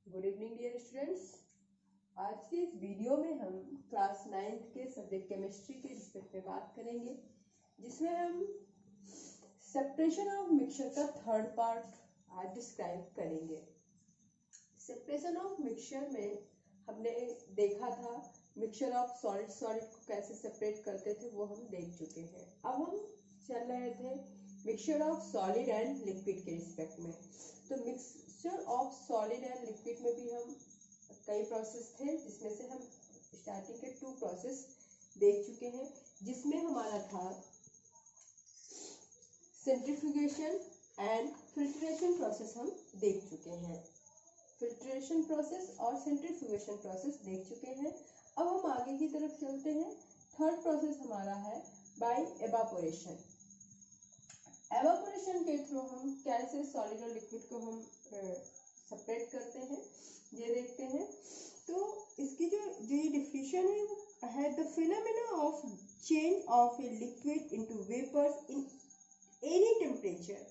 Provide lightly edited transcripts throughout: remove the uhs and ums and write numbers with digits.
Good evening dear students. आज के इस वीडियो में हम क्लास 9th के सब्जेक्ट केमिस्ट्री के रिस्पेक्ट में बात करेंगे, जिसमें हम सेपरेशन ऑफ मिक्सचर का थर्ड पार्ट आज डिस्क्राइब करेंगे। सेपरेशन ऑफ मिक्सचर में हमने देखा था मिक्सचर ऑफ सॉलिड को कैसे सेपरेट करते थे, वो हम देख चुके हैं। अब हम चल रहे थे mixture of solid and liquid के रिस्पेक्ट में। तो mixture of solid and liquid में भी हम कई प्रोसेस थे, जिसमें से हम स्टार्टिंग के 2 प्रोसेस देख चुके हैं, जिसमें हमारा था सेंट्रीफ्यूगेशन एंड फिल्ट्रेशन प्रोसेस हम देख चुके हैं। फिल्ट्रेशन प्रोसेस और सेंट्रीफ्यूगेशन प्रोसेस देख चुके हैं। अब हम आगे की तरफ चलते हैं। थर्ड प्रोसेस हमारा है बाय एवापोरेशन। एवापोरेशन के थ्रू हम कैसे सॉलिड और लिक्विड को हम सेपरेट करते हैं, ये देखते हैं। तो इसकी जो ये डिफिनेशन है वो है the phenomena of change of a liquid into vapours in any temperature.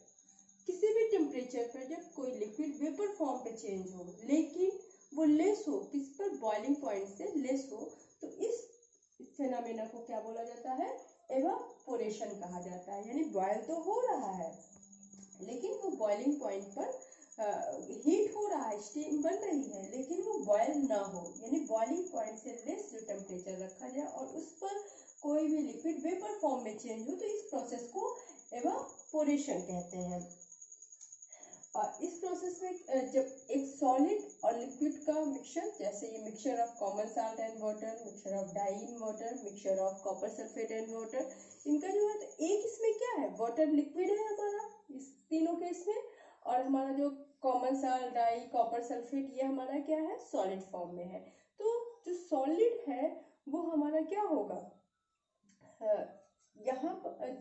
किसी भी टेम्परेचर पर जब कोई लिक्विड वेपर फॉर्म पे चेंज हो, लेकिन वो लेस हो, किस पर बॉइलिंग पॉइंट से लेस हो, तो इस फिनोमेना को क्या बोला जाता है? एवापोरेशन कहा जाता है। यानी बॉयल तो हो रहा है, लेकिन वो बॉइलिंग पॉइंट पर हीट हो रहा है, स्टीम बन रही है, लेकिन वो बॉयल ना हो, यानी बॉइलिंग पॉइंट से लेस जो टेम्परेचर रखा जाए और उस पर कोई भी लिक्विड वेपर फॉर्म में चेंज हो, तो इस प्रोसेस को एवापोरेशन कहते हैं। और इस प्रोसेस में जब एक सॉलिड और लिक्विड का मिक्सचर, जैसे ये mixture of common salt and water, mixture of dye in water, mixture of copper sulphate and water, इनका जो है तो एक इसमें क्या है, वाटर लिक्विड है हमारा इस तीनों के इसमें, और हमारा जो common salt, dye, copper sulphate, ये हमारा क्या है, सॉलिड फॉर्म में है। तो जो सॉलिड है वो हमारा क्या होगा, यहाँ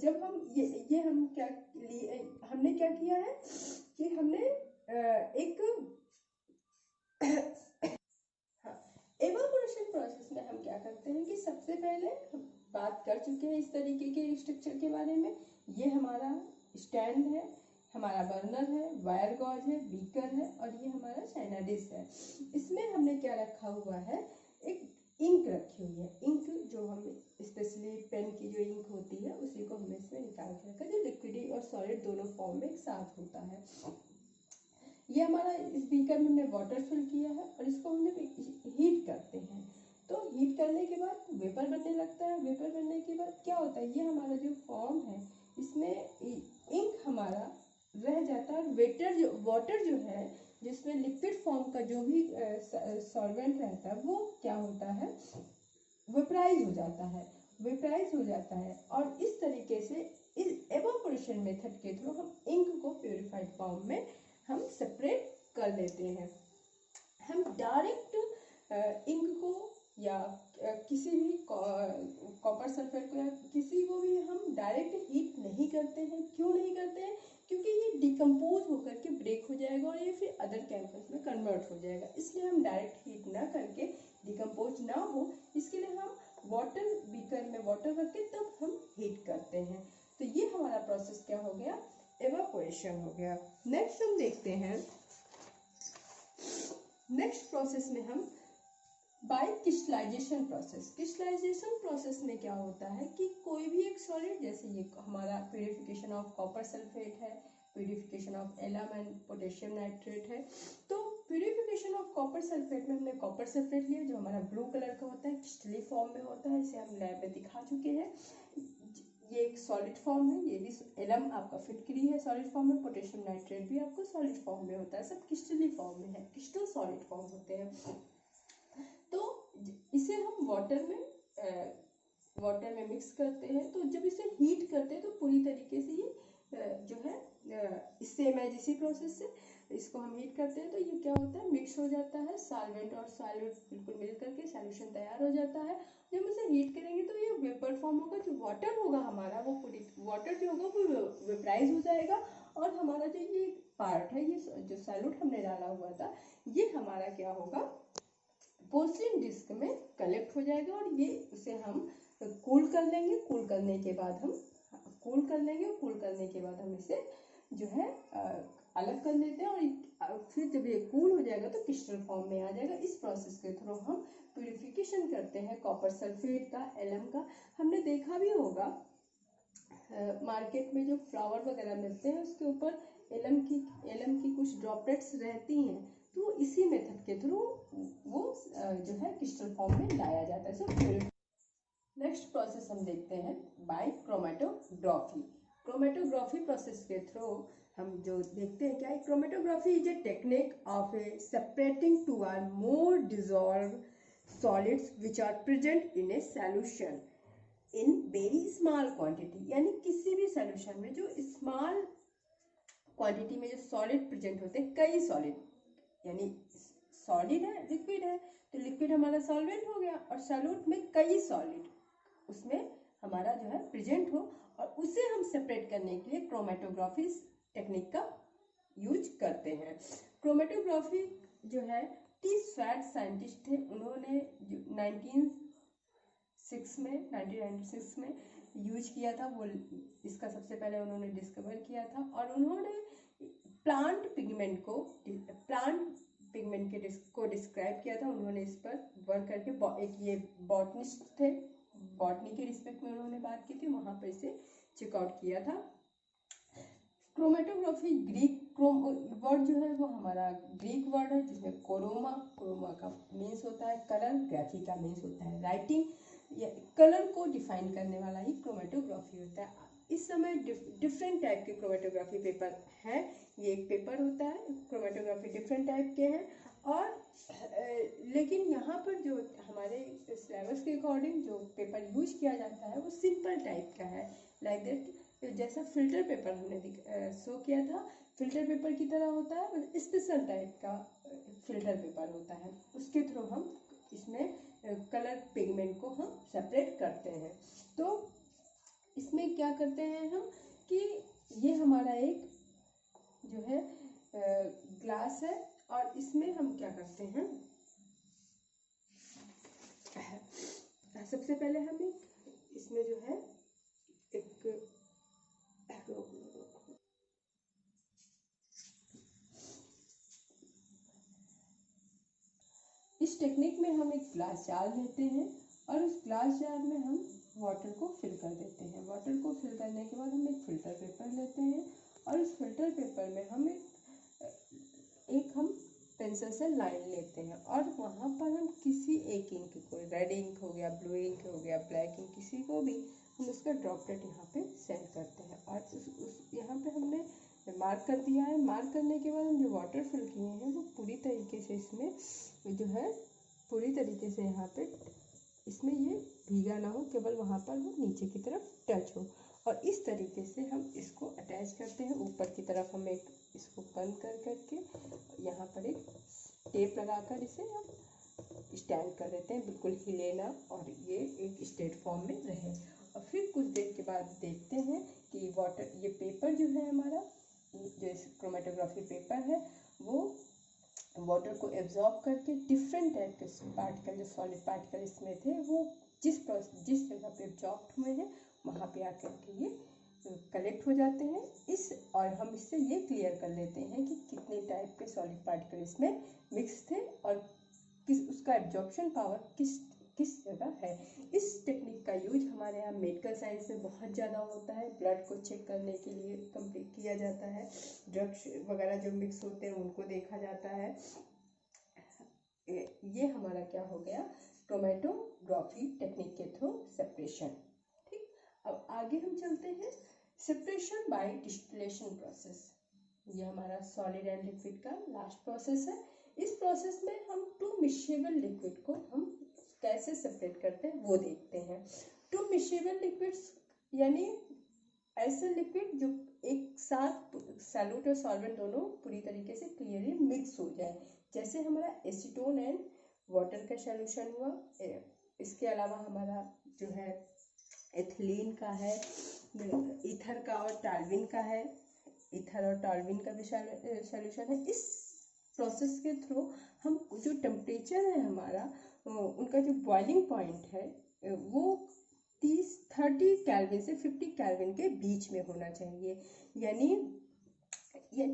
जब हम ये हम क्या लिए, हमने क्या किया है कि हमने एक एवापोरेशन प्रोसेस में हम क्या करते हैं कि सबसे पहले हम बात कर चुके हैं इस तरीके के स्ट्रक्चर के बारे में। ये हमारा स्टैंड है, हमारा बर्नर है, वायर गॉज है, बीकर है, और ये हमारा चाइना डिश है। इसमें हमने क्या रखा हुआ है, एक इंक रखी हुई है। इंक जो हम स्पेशली पेन की जो इंक होती है, उसी को हमने इसमें निकाल के रखा, जो लिक्विड और सॉलिड दोनों फॉर्म में एक साथ होता है। ये हमारा इस बीकर में हमने वाटर फिल किया है और इसको हमने हीट करते हैं। तो हीट करने के बाद वेपर बनने लगता है। वेपर बनने के बाद क्या होता है, ये हमारा जो फॉर्म है इसमें इंक हमारा रह जाता है, वाटर जो है, जिसमें लिक्विड फॉर्म का जो भी सॉल्वेंट रहता है, वो क्या होता है, वेपराइज हो जाता है। और इस तरीके से इस एवापोरेशन मेथड के थ्रू हम इंक को प्योरीफाइड फॉर्म में हम सेपरेट कर लेते हैं। हम डायरेक्ट इंक को या किसी भी कॉपर सल्फेट को या किसी को भी हम डायरेक्ट हीट नहीं करते हैं। क्यों नहीं करते हैं? क्योंकि ये डिकम्पोज होकर के ब्रेक हो जाएगा और ये फिर अदर केमिकल्स में कन्वर्ट हो जाएगा। इसलिए हम डायरेक्ट हीट ना करके, डिकम्पोज ना हो, इसके लिए हम वाटर बीकर में वाटर रख के तब हम हीट करते हैं। तो ये हमारा प्रोसेस क्या हो गया, एवापोरेशन हो गया। नेक्स्ट हम देखते हैं, नेक्स्ट प्रोसेस में हम by crystallization process. Crystallization process में क्या होता है कि कोई भी एक सॉलिड, जैसे ये हमारा प्यूरिफिकेशन ऑफ कॉपर सल्फेट है, purification of alum and potassium nitrate है। तो प्यूरिफिकेशन ऑफ कॉपर सल्फेट में हमने कॉपर सल्फेट लिया, जो हमारा ब्लू कलर का होता है, क्रिस्टली फॉर्म में होता है, इसे हम लैब में दिखा चुके हैं। ये एक सॉलिड फॉर्म है, ये भी एलम आपका फिटकरी है सॉलिड फॉर्म में, पोटेशियम नाइट्रेट भी आपको सॉलिड फॉर्म में होता है, सब क्रिस्टली फॉर्म में है, क्रिस्टल सॉलिड फॉर्म होते हैं। तो इसे हम वाटर में मिक्स करते हैं। तो जब इसे हीट करते हैं तो पूरी तरीके से ये जो है सेम है, इसी प्रोसेस से इसको हम हीट करते हैं तो ये क्या होता है, मिक्स हो जाता है, सॉल्वेंट और सॉल्यूट बिल्कुल मिल करके सॉल्यूशन तैयार हो जाता है। जब इसे हीट करेंगे तो ये वेपर फॉर्म होगा, जो वाटर होगा हमारा, वो पूरी वाटर जो होगा वो वेपराइज हो जाएगा, और हमारा जो ये पार्ट है, ये जो सॉल्यूट हमने डाला हुआ था, ये हमारा क्या होगा, पोर्सिलिन डिस्क में कलेक्ट हो जाएगा, और ये उसे हम कूल कर लेंगे। कूल करने के बाद हम इसे जो है अलग कर लेते हैं और फिर जब ये कूल हो जाएगा तो क्रिस्टल फॉर्म में आ जाएगा। इस प्रोसेस के थ्रू हम प्यूरिफिकेशन करते हैं कॉपर सल्फेट का, एलम का। हमने देखा भी होगा मार्केट में जो फ्लावर वगैरह मिलते हैं उसके ऊपर एलम की कुछ ड्रॉपलेट्स रहती हैं, तो इसी मेथड के थ्रू वो जो है क्रिस्टल फॉर्म में लाया जाता है। सो नेक्स्ट प्रोसेस हम देखते हैं बाय क्रोमेटोग्राफी। क्रोमेटोग्राफी प्रोसेस के थ्रू हम जो देखते हैं क्या है, chromatography is a technique of a separating two or more dissolve solids which are present in a solution in very small quantity. यानी किसी भी सॉल्यूशन में जो स्मॉल क्वांटिटी में जो सॉलिड प्रेजेंट होते हैं, कई सॉलिड, यानी सॉलिड है लिक्विड है तो लिक्विड हमारा सॉल्वेंट हो गया, और सॉल्यूट में कई सॉलिड उसमें हमारा जो है प्रेजेंट हो, और उसे हम सेपरेट करने के लिए क्रोमेटोग्राफी टेक्निक का यूज करते हैं। क्रोमेटोग्राफी जो है टी स्वैट साइंटिस्ट थे, उन्होंने 1996 में यूज किया था। वो इसका सबसे पहले उन्होंने डिस्कवर किया था, और उन्होंने प्लांट पिगमेंट को डिस्क्राइब किया था। उन्होंने इस पर वर्क करके, एक ये बॉटनिस्ट थे, बॉटनी के रिस्पेक्ट में उन्होंने बात की थी, वहां पर इसे चेकआउट किया था। क्रोमेटोग्राफी ग्रीक वर्ड जो है वो हमारा ग्रीक वर्ड है, जिसमें कोरोमा का मीन्स होता है कलर, ग्राफी का मीन्स होता है राइटिंग। कलर को डिफाइन करने वाला ही क्रोमेटोग्राफी होता है। इस समय डिफरेंट टाइप के क्रोमेटोग्राफी पेपर है। ये एक पेपर होता है, क्रोमेटोग्राफी डिफरेंट टाइप के हैं, और लेकिन यहाँ पर जो हमारे सिलेबस के अकॉर्डिंग जो पेपर यूज किया जाता है वो सिंपल टाइप का है, लाइक दैट जैसा फिल्टर पेपर हमने शो किया था, फिल्टर पेपर की तरह होता है, स्पेशल टाइप का फिल्टर पेपर होता है। उसके थ्रू हम इसमें कलर पिगमेंट को हम सेपरेट करते हैं। तो इसमें क्या करते हैं हम कि ये हमारा एक जो है ग्लास है, और इसमें हम क्या करते हैं, सबसे पहले हम इसमें जो है एक इस टेक्निक में हम एक ग्लास जार लेते हैं, और उस ग्लास जार में हम वाटर को फिल कर देते हैं। वाटर को फिल करने के बाद हम एक फिल्टर पेपर लेते हैं, और उस फिल्टर पेपर में हम एक हम पेंसिल से लाइन लेते हैं, और वहाँ पर हम किसी एक इंक को, रेड इंक हो गया, ब्लू इंक हो गया, ब्लैक इंक, किसी को भी हम उसका ड्रॉपलेट यहाँ पे सेंड करते हैं, और यहाँ पे हमने मार्क कर दिया है। मार्क करने के बाद हम जो वाटर फिल किए हैं वो पूरी तरीके से इसमें जो है पूरी तरीके से यहाँ पे इसमें ये भीगा ना हो, केवल वहाँ पर वो नीचे की तरफ टच हो, और इस तरीके से हम इसको अटैच करते हैं। ऊपर की तरफ हम एक इसको बंद करके यहाँ पर एक टेप लगाकर इसे हम स्टैंड कर देते हैं, बिल्कुल हिले ना, और ये एक स्ट्रेट फॉर्म में रहे। और फिर कुछ देर के बाद देखते हैं कि ये पेपर जो है हमारा, जो क्रोमेटोग्राफी पेपर है, वो वाटर को एब्जॉर्ब करके डिफरेंट टाइप के पार्टिकल, जो सॉलिड पार्टिकल इसमें थे, वो जिस जगह पे एब्जॉर्ब हुए हैं वहाँ पे आकर के ये कलेक्ट हो जाते हैं। और हम इससे ये क्लियर कर लेते हैं कि कितने टाइप के सॉलिड पार्टिकल इसमें मिक्स थे, और उसका एब्जॉर्प्शन पावर किस जगह है। इस टेक्निक का यूज हमारे यहाँ मेडिकल साइंस में बहुत ज़्यादा होता है। ब्लड को चेक करने के लिए कंप्लीट किया जाता है, ड्रग्स वगैरह जो मिक्स होते हैं उनको देखा जाता है। ये हमारा क्या हो गया, क्रोमेटोग्राफी टेक्निक के थ्रू सेपरेशन। ठीक, अब आगे हम चलते हैं सेपरेशन बाय डिस्टिलेशन प्रोसेस। ये हमारा सॉलिड एंड लिक्विड का लास्ट प्रोसेस है। इस प्रोसेस में हम टू मिक्सेबल लिक्विड को हम कैसे सेपरेट करते हैं वो देखते हैं। टू मिक्सेबल लिक्विड्स यानी ऐसे लिक्विड जो एक साथ सॉल्यूट और सॉल्वेंट दोनों पूरी तरीके से क्लियरली मिक्स हो जाए, जैसे हमारा एसीटोन एंड वाटर का सॉल्यूशन हुआ। इसके अलावा हमारा जो है एथिलीन का है, ईथर का और टॉल्यूइन का है, ईथर और टॉल्यूइन का भी सॉल्यूशन है। इस प्रोसेस के थ्रू हम जो टेम्परेचर है हमारा, उनका जो बॉइलिंग पॉइंट है वो 30 केल्विन से 50 केल्विन के बीच में होना चाहिए। यानी ये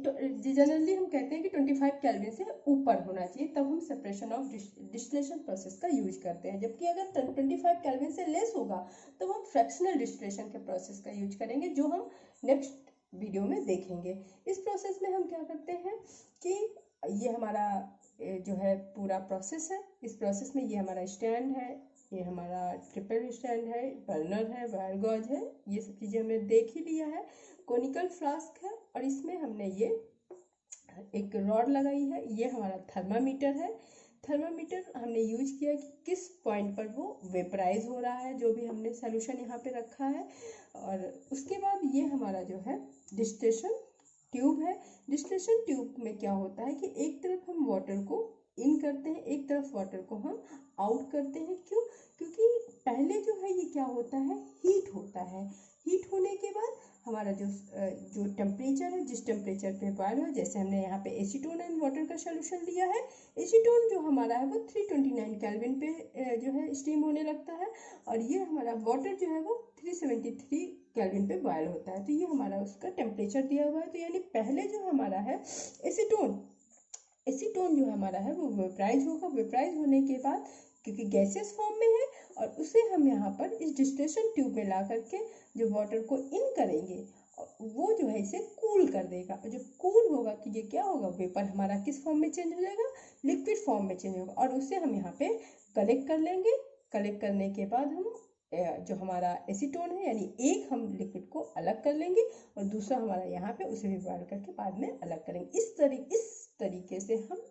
जनरली हम कहते हैं कि 25 केल्विन से ऊपर होना चाहिए, तब हम सेपरेशन ऑफ डिस्टिलेशन प्रोसेस का यूज करते हैं। जबकि अगर 25 केल्विन से लेस होगा तो हम फ्रैक्शनल डिस्टिलेशन के प्रोसेस का यूज करेंगे, जो हम नेक्स्ट वीडियो में देखेंगे। इस प्रोसेस में हम क्या करते हैं कि ये हमारा जो है पूरा प्रोसेस है। इस प्रोसेस में ये हमारा स्टैंड है, ये हमारा ट्रिपल स्टैंड है, बर्नर है, वायर गॉज है, ये सब चीज़ें हमने देख ही लिया है। कोनिकल फ्लास्क है और इसमें हमने ये एक रॉड लगाई है। ये हमारा थर्मामीटर है। थर्मामीटर हमने यूज किया कि किस पॉइंट पर वो वेपराइज हो रहा है, जो भी हमने सोल्यूशन यहाँ पे रखा है। और उसके बाद ये हमारा जो है डिस्टिलेशन ट्यूब है। डिस्टिलेशन ट्यूब में क्या होता है कि एक तरफ हम वाटर को इन करते हैं, एक तरफ वाटर को हम आउट करते हैं। क्यों? क्योंकि पहले जो है ये क्या होता है, हीट होता है। हीट होने के बाद हमारा जो टेम्परेचर है, जिस टेम्परेचर पे बॉयल हो, जैसे हमने यहाँ पे एसीटोन एंड वाटर का सोल्यूशन लिया है, एसीटोन जो हमारा है वो 329 केल्विन पे जो है स्टीम होने लगता है, और ये हमारा वाटर जो है वो 373 केल्विन पे बॉयल होता है। तो ये हमारा उसका टेम्परेचर दिया हुआ है। तो यानी पहले जो हमारा है एसीटोन जो हमारा है वो वेपराइज होगा। वेपराइज होने के बाद, क्योंकि गैसेस फॉर्म में है, और उसे हम यहाँ पर इस डिस्टिलेशन ट्यूब में ला करके जो वाटर को इन करेंगे, वो जो है इसे कूल कर देगा। और जब कूल होगा तो ये क्या होगा, वेपर हमारा किस फॉर्म में चेंज हो जाएगा, लिक्विड फॉर्म में चेंज होगा। और उसे हम यहाँ पे कलेक्ट कर लेंगे। कलेक्ट करने के बाद हम जो हमारा एसीटोन है, यानी एक हम लिक्विड को अलग कर लेंगे और दूसरा हमारा यहाँ पे उसे भी बॉयल करके बाद में अलग करेंगे। इस तरीके से हम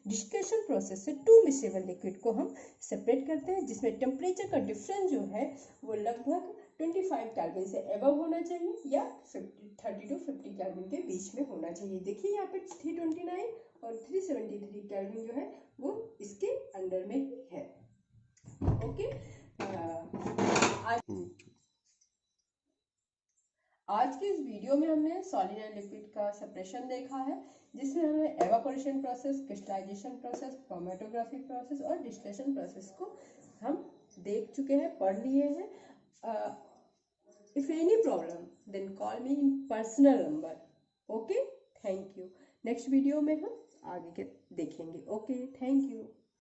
डिस्टिलेशन प्रोसेस से 2 मिसेबल लिक्विड को हम सेपरेट करते हैं, जिसमें टेम्परेचर का डिफरेंस जो है वो लगभग 25 केल्विन से एबव होना चाहिए या 30 to 50 केल्विन के बीच में होना चाहिए। देखिए यहाँ पे 329 और 373 केल्विन जो है वो इसके अंडर में ही है। ओके, आज के इस वीडियो में हमने सॉलिड एंड लिक्विड का सेपरेशन देखा है, जिसमें हमने evaporation process, crystallization process, chromatography process और डिस्टिलेशन प्रोसेस को हम देख चुके हैं, पढ़ लिए हैं। If any problem then call me in personal number. Okay, thank you. Next video में हम आगे के देखेंगे। Okay, thank you.